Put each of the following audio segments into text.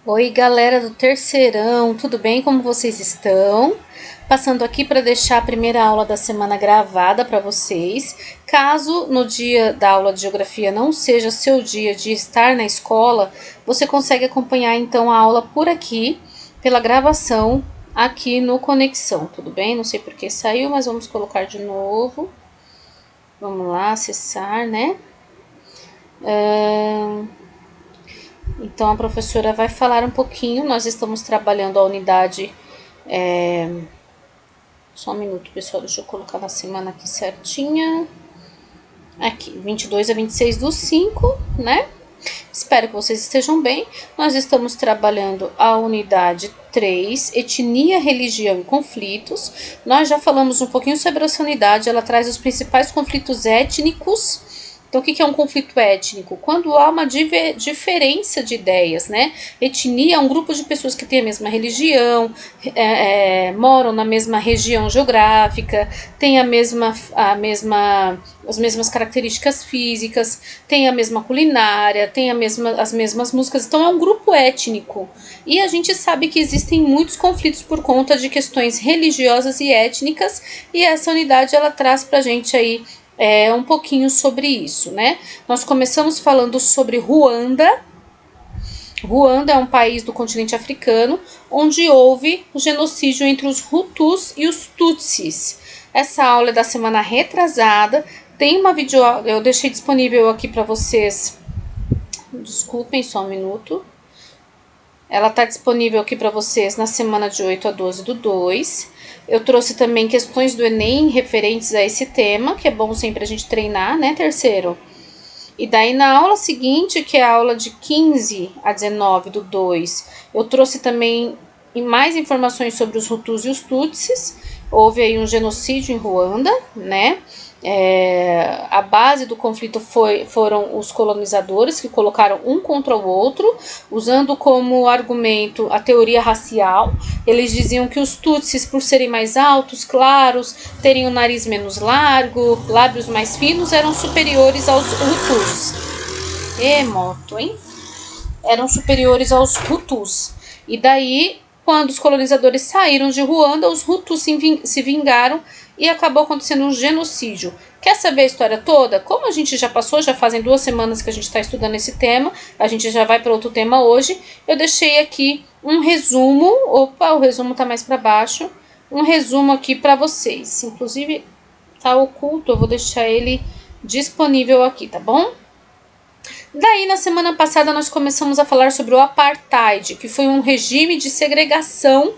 Oi, galera do terceirão, tudo bem? Como vocês estão? Passando aqui para deixar a primeira aula da semana gravada para vocês. Caso no dia da aula de geografia não seja seu dia de estar na escola, você consegue acompanhar então a aula por aqui, pela gravação aqui no Conexão, tudo bem? Não sei porque saiu, mas vamos colocar de novo. Vamos lá, acessar, né? Então a professora vai falar um pouquinho. Nós estamos trabalhando a unidade. Só um minuto, pessoal, deixa eu colocar na semana aqui certinha. Aqui, 22 a 26 do 5, né? Espero que vocês estejam bem. Nós estamos trabalhando a unidade 3, etnia, religião e conflitos. Nós já falamos um pouquinho sobre essa unidade, ela traz os principais conflitos étnicos. Então, o que é um conflito étnico? Quando há uma diferença de ideias, né? Etnia é um grupo de pessoas que têm a mesma religião, moram na mesma região geográfica, têm as mesmas características físicas, têm a mesma culinária, têm as mesmas músicas. Então, é um grupo étnico. E a gente sabe que existem muitos conflitos por conta de questões religiosas e étnicas, e essa unidade ela traz pra gente aí um pouquinho sobre isso, né? Nós começamos falando sobre Ruanda. Ruanda é um país do continente africano onde houve o genocídio entre os Hutus e os Tutsis. Essa aula é da semana retrasada. Tem uma videoaula, eu deixei disponível aqui para vocês. Desculpem, só um minuto. Ela está disponível aqui para vocês na semana de 8 a 12 do 2. Eu trouxe também questões do Enem referentes a esse tema, que é bom sempre a gente treinar, né, terceiro? E daí na aula seguinte, que é a aula de 15 a 19 do 2, eu trouxe também mais informações sobre os Hutus e os Tutsis. Houve aí um genocídio em Ruanda, né? A base do conflito foram os colonizadores que colocaram um contra o outro, usando como argumento a teoria racial. Eles diziam que os Tutsis, por serem mais altos, claros, terem o nariz menos largo, lábios mais finos, eram superiores aos Hutus. Moto, hein? Eram superiores aos Hutus. E daí, quando os colonizadores saíram de Ruanda, os Hutus se vingaram e acabou acontecendo um genocídio. Quer saber a história toda? Como a gente já passou, já fazem 2 semanas que a gente está estudando esse tema, a gente já vai para outro tema hoje, eu deixei aqui um resumo, o resumo está mais para baixo, um resumo aqui para vocês, inclusive está oculto, eu vou deixar ele disponível aqui, tá bom? Daí, na semana passada, nós começamos a falar sobre o Apartheid, que foi um regime de segregação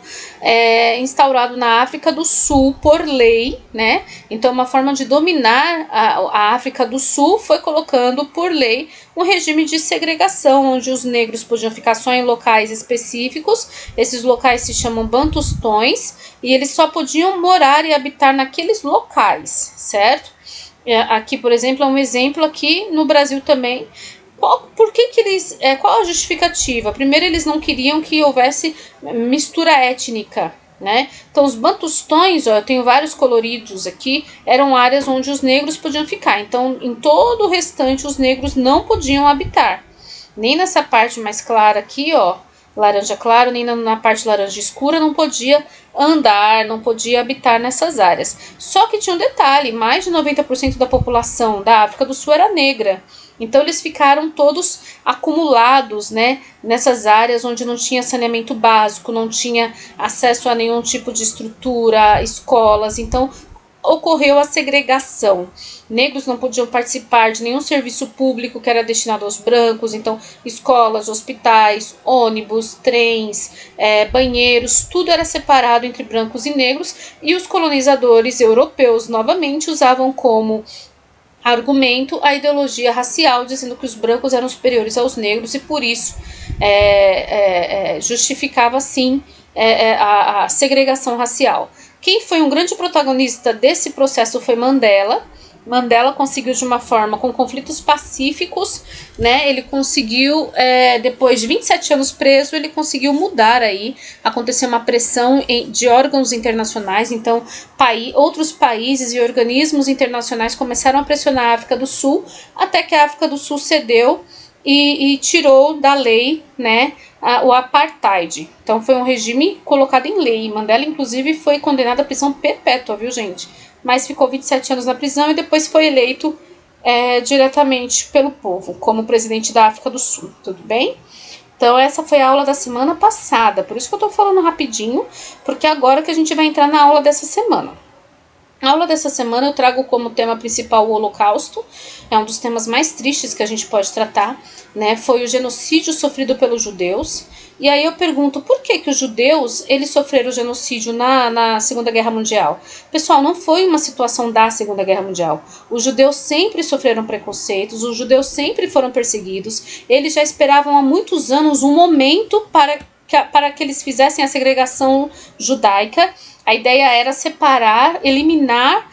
instaurado na África do Sul por lei, né? Então, uma forma de dominar a África do Sul foi colocando por lei um regime de segregação, onde os negros podiam ficar só em locais específicos. Esses locais se chamam bantustões e eles só podiam morar e habitar naqueles locais, certo? Aqui, por exemplo, é um exemplo aqui no Brasil também. Qual a justificativa? Primeiro, eles não queriam que houvesse mistura étnica, né? Então, os bantustões, eu tenho vários coloridos aqui, eram áreas onde os negros podiam ficar. Então, em todo o restante, os negros não podiam habitar. Nem nessa parte mais clara aqui, laranja claro, nem na parte laranja escura, não podia andar, não podia habitar nessas áreas. Só que tinha um detalhe, mais de 90% da população da África do Sul era negra. Então eles ficaram todos acumulados, né, nessas áreas onde não tinha saneamento básico, não tinha acesso a nenhum tipo de estrutura, escolas. Então ocorreu a segregação. Negros não podiam participar de nenhum serviço público que era destinado aos brancos, então escolas, hospitais, ônibus, trens, banheiros, tudo era separado entre brancos e negros, e os colonizadores europeus novamente usavam como argumento a ideologia racial, dizendo que os brancos eram superiores aos negros e por isso justificava sim a segregação racial. Quem foi um grande protagonista desse processo foi Mandela. Mandela conseguiu de uma forma, com conflitos pacíficos, né? Ele conseguiu, depois de 27 anos preso, ele conseguiu mudar aí, aconteceu uma pressão de órgãos internacionais, então outros países e organismos internacionais começaram a pressionar a África do Sul, até que a África do Sul cedeu e tirou da lei, né, o apartheid. Então foi um regime colocado em lei. Mandela, inclusive, foi condenado à prisão perpétua, viu, gente? Mas ficou 27 anos na prisão e depois foi eleito diretamente pelo povo, como presidente da África do Sul, tudo bem? Então essa foi a aula da semana passada, por isso que eu tô falando rapidinho, porque agora que a gente vai entrar na aula dessa semana. A aula dessa semana eu trago como tema principal o Holocausto, é um dos temas mais tristes que a gente pode tratar, né? Foi o genocídio sofrido pelos judeus. E aí eu pergunto, por que os judeus eles sofreram genocídio na Segunda Guerra Mundial? Pessoal, não foi uma situação da Segunda Guerra Mundial. Os judeus sempre sofreram preconceitos, os judeus sempre foram perseguidos, eles já esperavam há muitos anos um momento para que eles fizessem a segregação judaica. A ideia era separar, eliminar